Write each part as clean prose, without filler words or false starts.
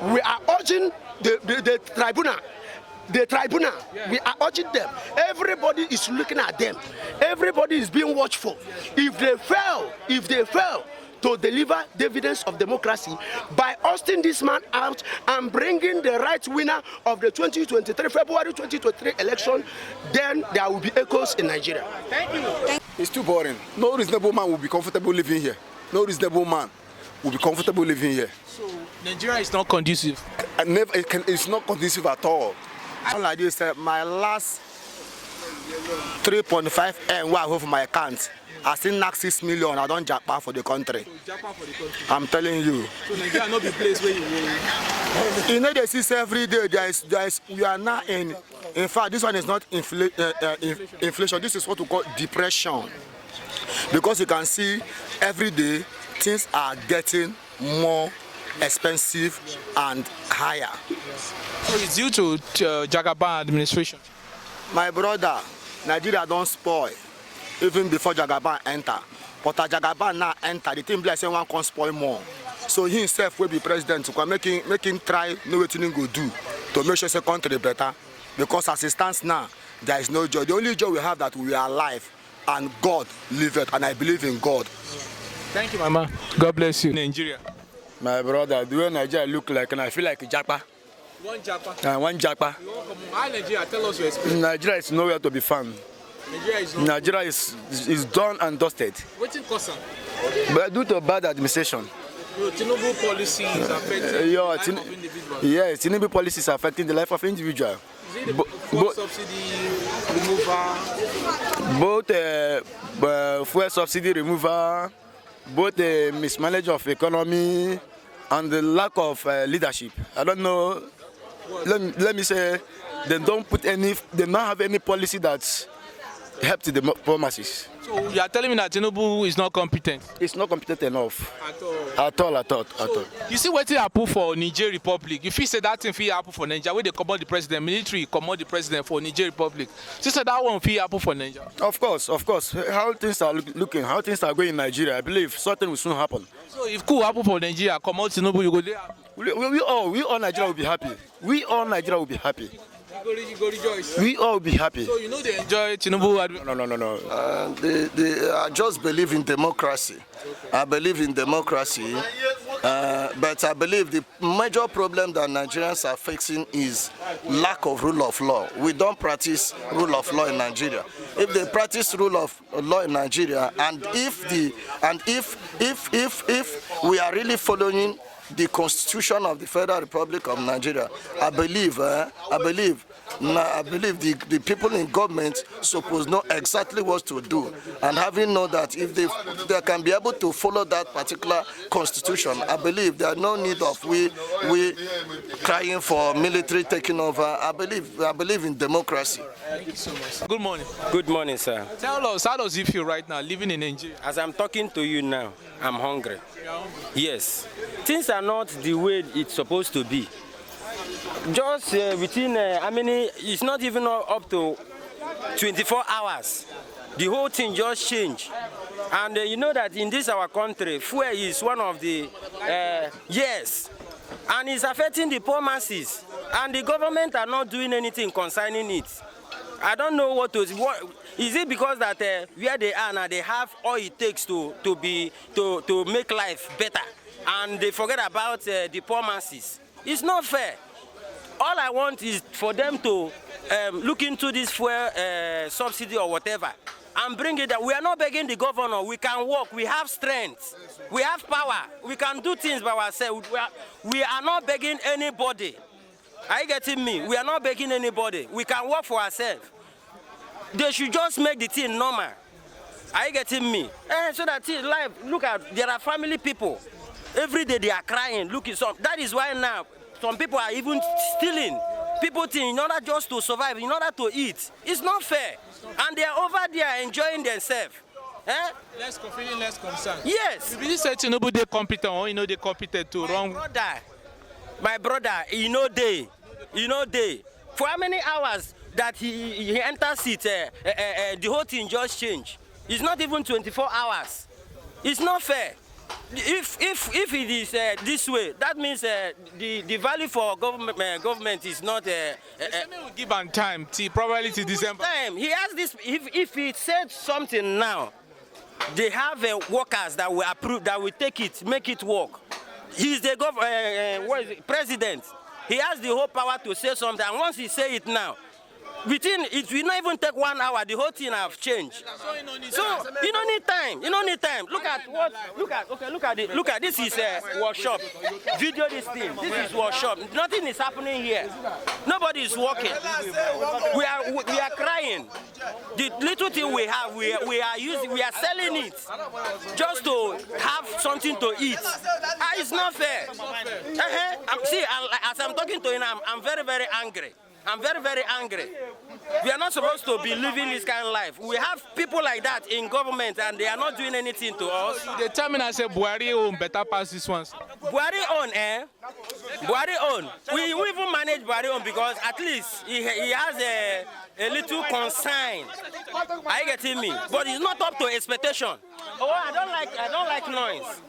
we are urging the tribunal. The tribunal, we are urging them. Everybody is looking at them. Everybody is being watchful. If they fail to deliver the evidence of democracy by ousting this man out and bringing the right winner of the February 2023 election, then there will be echoes in Nigeria. Thank you. It's too boring. No reasonable man will be comfortable living here. No reasonable man will be comfortable living here. So Nigeria is not conducive. It's not conducive at all. Like this, my last 3.5 M what I have for my account, I still knock 6 million. I don't japa for the country. So japa for the country. I'm telling you. So Nigeria not the place where you will. You know they see every day. We are now in fact, this one is not inflation. This is what we call depression. Because you can see every day things are getting more expensive and higher. So it's due to Jagaban administration. My brother, Nigeria don't spoil even before Jagaban enter. But as Jagaban now enter, the thing like say one can spoil more. So he himself will be president to make him try know what he go do to make sure the country better. Because as it stands now, there is no joy. The only joy we have that we are alive and God liveth, and I believe in God. Thank you, Mama. God bless you. Nigeria. My brother, the way Nigeria look like, and I feel like a japa. One japa. One japa. Hi Nigeria, tell us your experience. Nigeria is nowhere to be found. Nigeria is done and dusted. What's in cause? But due to bad administration. Tinubu policy is affecting the life of individuals. Yes, Tinubu policy is affecting the life of individuals. Is it the fuel subsidy removal? Both fuel subsidy removal, both the mismanagement of economy, and the lack of leadership. I don't know. Let me say, they don't have any policy that helps the poor masses. So you are telling me that Tinubu is not competent? It's not competent enough. At all. At all. You see what happen for Niger Republic? If you say that thing fit happen for Nigeria, where they command the president, military command the president for Niger Republic. So say that one fit happen for Nigeria. Of course. How things are looking, how things are going in Nigeria, I believe something will soon happen. So if coup happen for Nigeria, command Tinubu, you go there. We all Nigeria will be happy. We all Nigeria will be happy. You go rejoice. We all be happy. So you know they enjoy Tinubu? No. I just believe in democracy. Okay. I believe in democracy, but I believe the major problem that Nigerians are facing is lack of rule of law. We don't practice rule of law in Nigeria. If they practice rule of law in Nigeria, and if we are really following the Constitution of the Federal Republic of Nigeria, I believe the people in government supposed know exactly what to do, and having know that if they can be able to follow that particular constitution, I believe there are no need of we crying for military taking over. I believe in democracy. Thank you so much. Good morning. Good morning, sir. Tell us, how does it feel right now living in Nigeria? As I'm talking to you now, I'm hungry. Yes. Things are not the way it's supposed to be. Just within, it's not even up to 24 hours. The whole thing just changed. And you know that in this our country, fuel is one of the, yes. And it's affecting the poor masses. And the government are not doing anything concerning it. I don't know what is it because that where they are now, they have all it takes to make life better. And they forget about the poor masses. It's not fair. All I want is for them to look into this fuel subsidy or whatever and bring it down. We are not begging the governor. We can work. We have strength. We have power. We can do things by ourselves. We are not begging anybody. Are you getting me? We are not begging anybody. We can work for ourselves. They should just make the thing normal. Are you getting me? So that life, look at, there are family people. Every day they are crying. Look at some. That is why now some people are even stealing. People think in order just to survive, in order to eat. It's not fair. And they are over there enjoying themselves. Feeling less concerned. Yes. You really say Tinubu they competent or they competent to wrong? My brother, they. For how many hours that he enters it, the whole thing just changed. It's not even 24 hours. It's not fair. if it is this way, that means the value for government is not. We'll give him time till probably till December. Time. He has this. If he said something now, they have workers that will approve, that will take it, make it work. He's the president. He has the whole power to say something. And once he say it now, it will not even take 1 hour. The whole thing have changed. So you don't need time. You don't need time. Look at what. Look at this is a workshop. Video this thing. This is workshop. Nothing is happening here. Nobody is working. We are crying. The little thing we have, we are selling it just to have something to eat. It's not fair. See, as I'm talking to him, I'm very, very angry. I'm very, very angry. We are not supposed to be living this kind of life. We have people like that in government and they are not doing anything to us. They tell me I say Buhari own better pass this one. Buhari own, Buhari own. We even manage Buhari own because at least he has a little concern. Are you getting me? But it's not up to expectation. Oh, I don't like noise.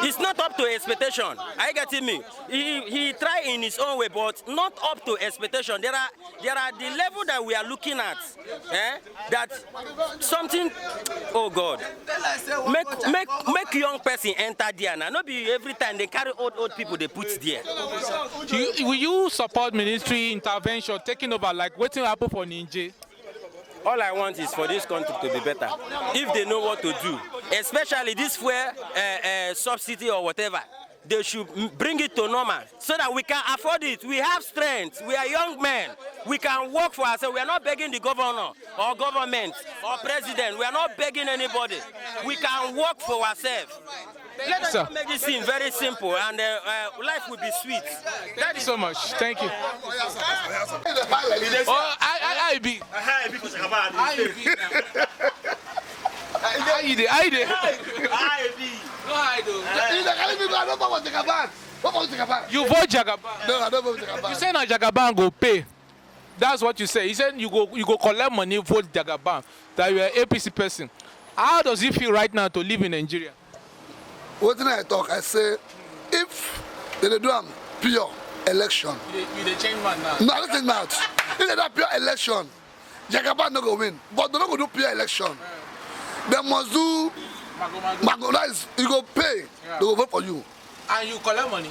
It's not up to expectation. Are you getting me? He tried in his own way, but not up to expectation. There are the level that we are looking at. That something. Oh God, make young person enter there now. Not be every time they carry old people they put there. Will you support military intervention taking over like what will happen for Niger? All I want is for this country to be better. If they know what to do, especially this fuel subsidy or whatever, they should bring it to normal so that we can afford it. We have strength. We are young men. We can work for ourselves. We are not begging the governor or government or president. We are not begging anybody. We can work for ourselves. Let us make this thing very simple and life will be sweet. Thank you so much. Thank you. Oh, I be. You vote Jagaban. No, I don't vote Jagaban. You say now Jagaban go pay. That's what you say. He said you go collect money, vote Jagaban. That you are an APC person. How does it feel right now to live in Nigeria? What did I talk? I say, if they do a pure election. You the change man now. No, listen out. If they do a pure election, Jagaban no go win. But they don't go do pure election. They must do. Magonize. You go pay. They go vote for you. And you collect money.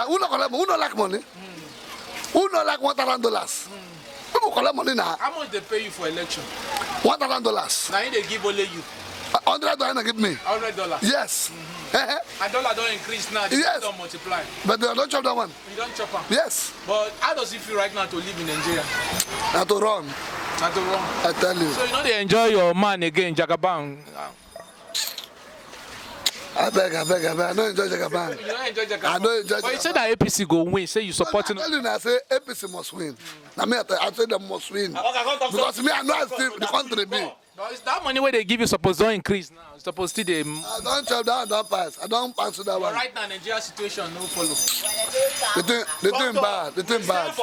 Who no collect money? Who no like money? Who no like $1,000? People collect money now. How much they pay you for election? $1,000. Now they give only you. $100 they give me. $100. Yes. And dollar don't increase now. They Yes. don't multiply. But they don't chop that one. You don't chop them. Yes. But how does it feel right now to live in Nigeria? Not to run. Not to run. I tell you. So you know they enjoy your man again, Jagaban. I beg. I don't enjoy Jagaban. You don't enjoy Jagaban. I don't enjoy Jagaban. But you said that APC go win. Say you supporting. I tell you now, I say APC must win. Now me, I say they must win. Because me, I know how still the country be. But it's that money where they give you supposed to increase now. It's supposed to they. I don't chop that, I don't pass. I don't pass to that But one. right now, Nigeria situation no follow. The thing bad. The thing bad.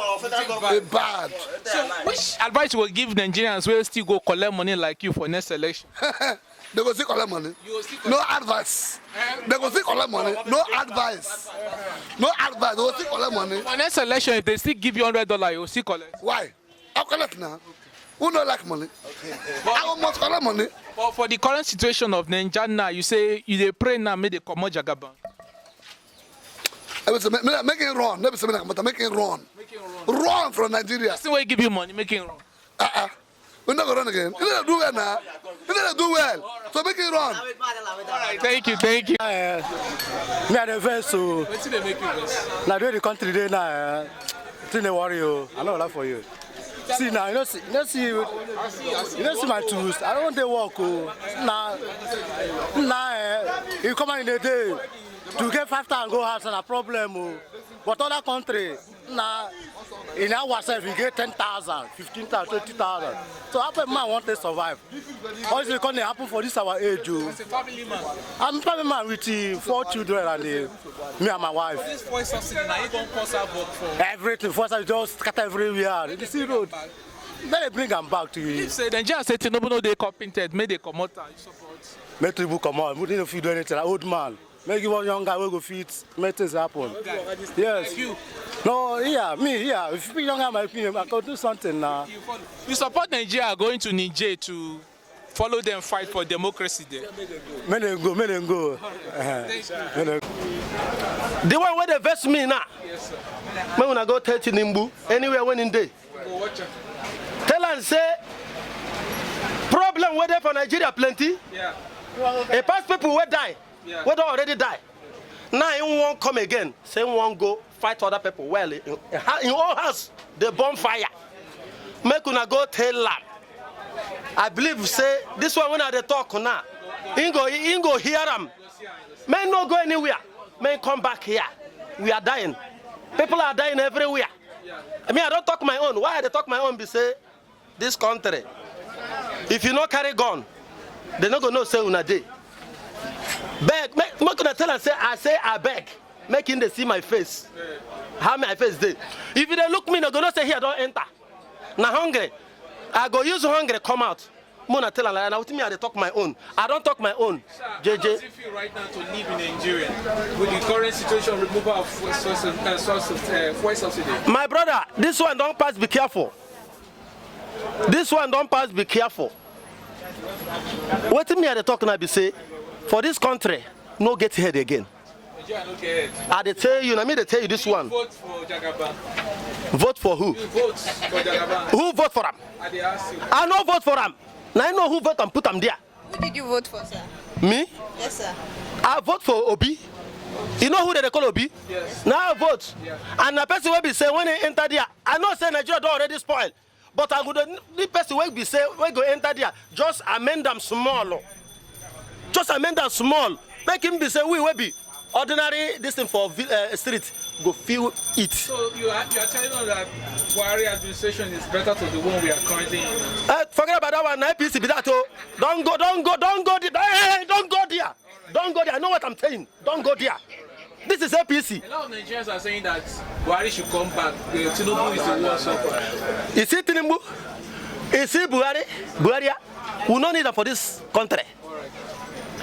It's bad. So which advice you will give Nigerians who still go collect money like you for next election? They go still collect money. You will still No advice. They go still collect money. No advice. No advice. They go still collect money. For next election, if they still give you $100, you will still collect. Why? I'll collect now. Who don't like money? I must collect money. But for the current situation of Nigeria now, you say you dey pray now, make they come out Jagaban. Make it run. Never say make it run. Run from Nigeria. Still way give you money, make it run. We're not going to run again. You need to do well now. You need to do well. So make it run. Thank you. Me and the verse, so What's they make you this? now the country there now. Thing they worry you. I know that for you. See now, you don't see my tools. I don't want to walk. Now, you come in the day to get 5,000 go house and a problem. But other country, now in ourselves we get 10,000, 15,000, 20,000. So how man want to survive? All this can happen for this our age. As a family man. I'm a family man with 4 children and me and my wife. This voice subsidy now you don't cause our work for. Everything, first I just scatter everywhere. You see road. let me bring them back to you. If say Nigerians say Tinubu no dey competent, make they come out and support. Make Tinubu come on. We didn't feed anything. An old man. Make one young guy will go feed. Make things happen. Yes. Like you. No, yeah, me, yeah. If you young guy, my opinion, I can do something now. You support Nigeria going to Niger to follow them fight for democracy there. May them go. The one where they vex me now. Yes, sir. When I go tell Tinubu, anywhere when in day. Go watch out. Tell and say, problem where there for Nigeria plenty. Yeah. A past people will die. Yeah. Where already die. Now he won't come again. Say he won't go fight other people. Well, in all house, they bonfire. Make una go tell them. I believe say this one when I talk now. He go hear them. Men no go anywhere. Men come back here. We are dying. People are dying everywhere. I mean, I don't talk my own. Why I talk my own? Be say this country. If you no carry gun, they not gonna know say una day. Beg, make una tell and say I beg. Make him they see my face. How my face dey. If they look me, they gonna say here don't enter. Now hungry. I go use hungry come out. Mona tell and now with me I talk my own. I don't talk my own. Sir, how does it feel right now to live in Nigeria with the current situation, removal of fuel subsidy? My brother, this one don't pass. Be careful. This one don't pass. Be careful. What me I talk now be say, for this country, no get head again. Nigeria no get head. I dey tell you, I mean they tell you this one. Vote for Jagaban. Vote for who? You vote for Jagaban. Who vote for him? I dey ask you. I no vote for him. Now I know who vote and put him there. Who did you vote for, sir? Me? Yes, sir. I vote for Obi. You know who they call Obi? Yes. Now I vote. Yeah. And the person will be say when he enter there, I know say Nigeria don't already spoil. But I would the person will be say when go enter there, just amend them small. Just amend them small. Make him be say we will be ordinary this thing for street go feel it. So you are telling us that Buhari administration is better to the one we are currently in? Forget about that one. APC be that oh. Don't go there. Don't go there. Don't go there. I know what I'm saying. Don't go there. This is APC. A lot of Nigerians are saying that Buhari should come back. Tinubu is the worst sufferer. You see Tinubu? You see Buhari? We don't need them for this country.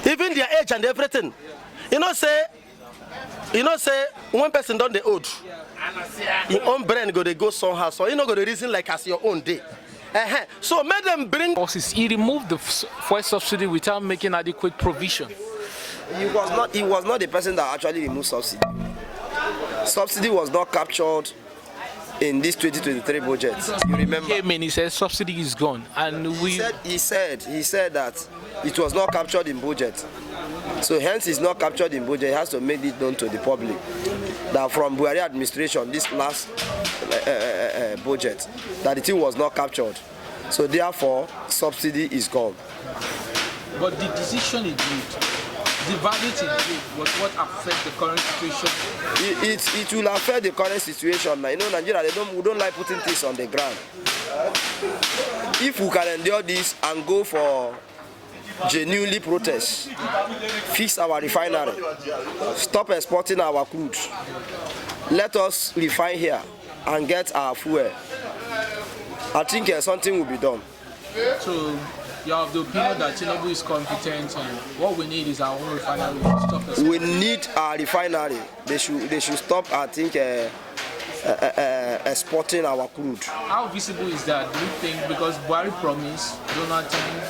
Even their age and everything. You know say one person done the old. Your own brain they go somehow. So you know go the reason like as your own day. So make them bring. He removed the fuel subsidy without making adequate provision. He was not the person that actually removed subsidy. Subsidy was not captured in this 2023 budget. You remember? He came in, he said subsidy is gone, and He said that it was not captured in budget. So hence it's not captured in budget. It has to make it known to the public that from Buhari administration, this last budget, that the thing was not captured. So therefore, subsidy is gone. But the decision is made. The verdict was what affects the current situation. It will affect the current situation. You know, Nigeria, we don't like putting things on the ground. If we can endure this and go for genuinely protest, fix our refinery, stop exporting our crude, let us refine here and get our fuel, I think something will be done. So you have the opinion that Tinubu is competent, and what we need is our own refinery to stop exporting. We need our refinery. They should stop, I think, exporting our crude. How visible is that? Do you think, because Buhari promised, Donald Trump,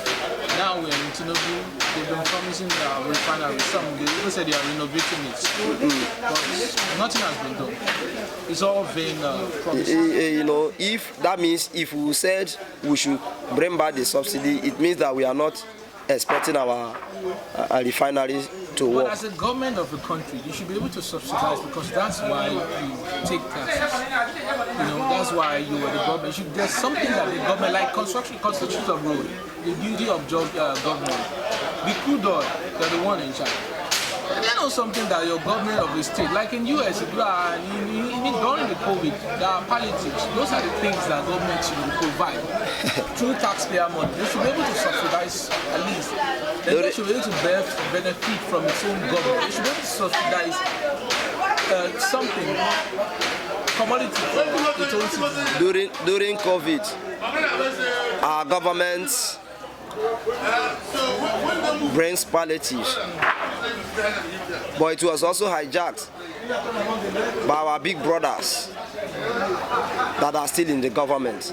now we're in Tinubu, they've been promising the refinery. Some they even said they are renovating it. But nothing has been done. It's all vain promises. You know, if that means if we said we should bring back the subsidy, it means that we are not expecting our refineries to work. But as a government of the country, you should be able to subsidize, because that's why you take taxes. You know, that's why you are the government. There's something that the government, like construction of road, the duty of government, the crude oil, they're the one in charge. And you know something that your government of the state, like in US, if you are during the COVID, there are palliatives. Those are the things that government should provide through taxpayer money. They should be able to subsidize at least. Then they should be able to benefit from its own government. They should be able to subsidize something, commodity from its own citizens. During COVID, our government brings palliatives, but it was also hijacked by our big brothers that are still in the government.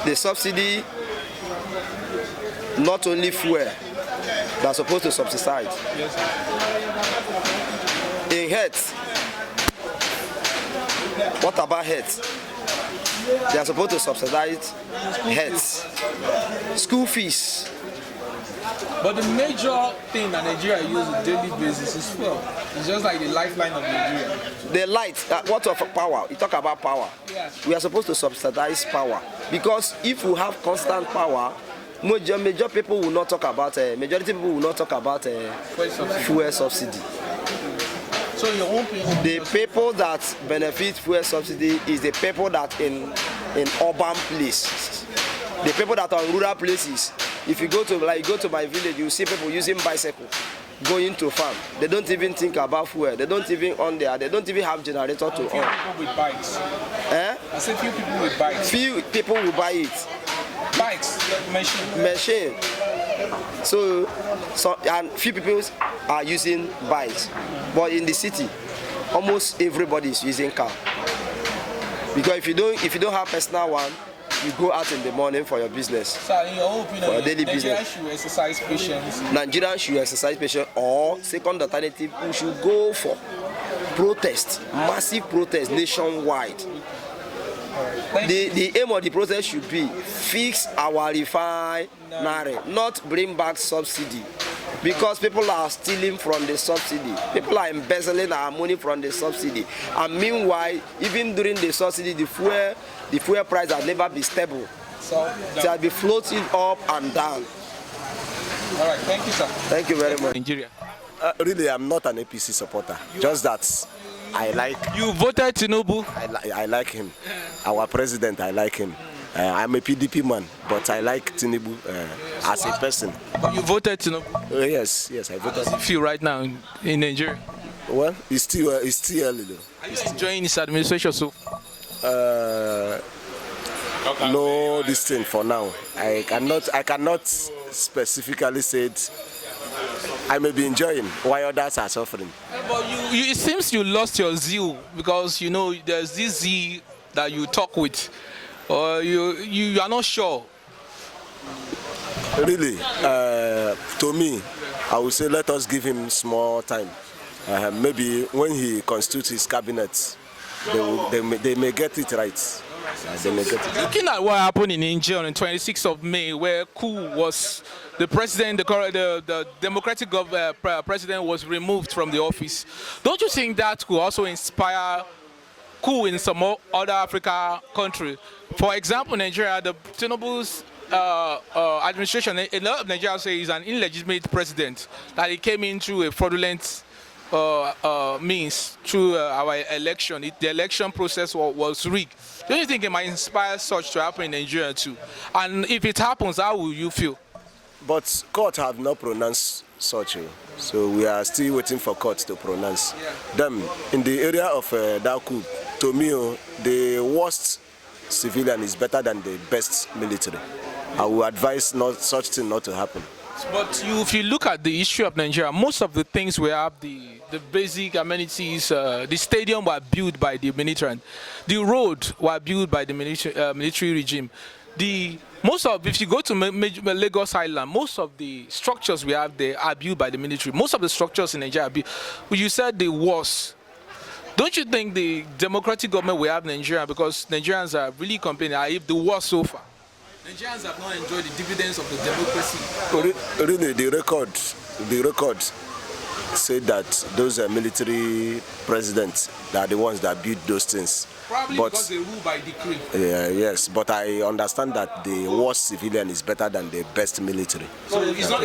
The subsidy, not only fuel, they are supposed to subsidize. In health, what about health? They are supposed to subsidize health, school fees. But the major thing that Nigeria uses on a daily basis is fuel. It's just like the lifeline of Nigeria. The light, what of power? You talk about power. Yes. We are supposed to subsidize power, because if we have constant power, major people will not talk about majority people will not talk about fuel subsidy. So your own opinion, the people that benefit fuel subsidy is the people that in urban places, the people that are in rural places. If you go to my village, you see people using bicycle going to farm. They don't even think about fuel. They don't even on there. They don't even have generator to on. Few people with bikes. I said few people with bikes. Few people will buy it. Bikes, machine. So and few people are using bikes, but in the city, almost everybody is using car. Because if you don't have personal one, you go out in the morning for your business. So in your own opinion, for your daily business. Nigerians should exercise patience. Nigerians should exercise patience, or second alternative, we should go for protest, massive protest nationwide. The aim of the protest should be fix our refinery, not bring back subsidy. Because people are stealing from the subsidy. People are embezzling our money from the subsidy. And meanwhile, even during the subsidy, the fuel price has never been stable. So it has been floating up and down. All right, thank you, sir. Thank you very much. Nigeria. Really, I'm not an APC supporter. Just that I like. You voted Tinubu? I like him. Our president, I like him. I'm a PDP man, but I like Tinubu as a person. But you voted Tinubu? Yes, I voted. How does it feel right now in Nigeria? Well, it's still early though. Are you enjoying his administration so far? No, this thing for now. I cannot specifically say it. I may be enjoying while others are suffering. But it seems you lost your zeal, because you know there's this zeal that you talk with, or you are not sure. Really, to me, I would say let us give him small time. Maybe when he constitutes his cabinet, they may get it right. Looking at what happened in Nigeria on the 26th of May, where coup was the president, the democratic president was removed from the office, don't you think that could also inspire coup in some other African country? For example, Nigeria, the Tinubu's administration, a lot of Nigerians say he's an illegitimate president, that he came in through a fraudulent means through our election. The election process was rigged. Don't you think it might inspire such to happen in Nigeria too? And if it happens, how will you feel? But court have not pronounced such, so we are still waiting for court to pronounce them. In the area of that coup, to me, the worst civilian is better than the best military. I would advise such thing not to happen. But if you look at the issue of Nigeria, most of the things we have, the basic amenities, the stadium were built by the military, the road were built by the military regime. If you go to Lagos Island, most of the structures we have there are built by the military. Most of the structures in Nigeria are built. You said the worst. Don't you think the democratic government we have in Nigeria, because Nigerians are really complaining, are the worst so far? Nigerians have not enjoyed the dividends of the democracy. Really, the record said that those military presidents are the ones that built those things. Probably because they rule by decree. Yes, but I understand that the worst civilian is better than the best military. So it's not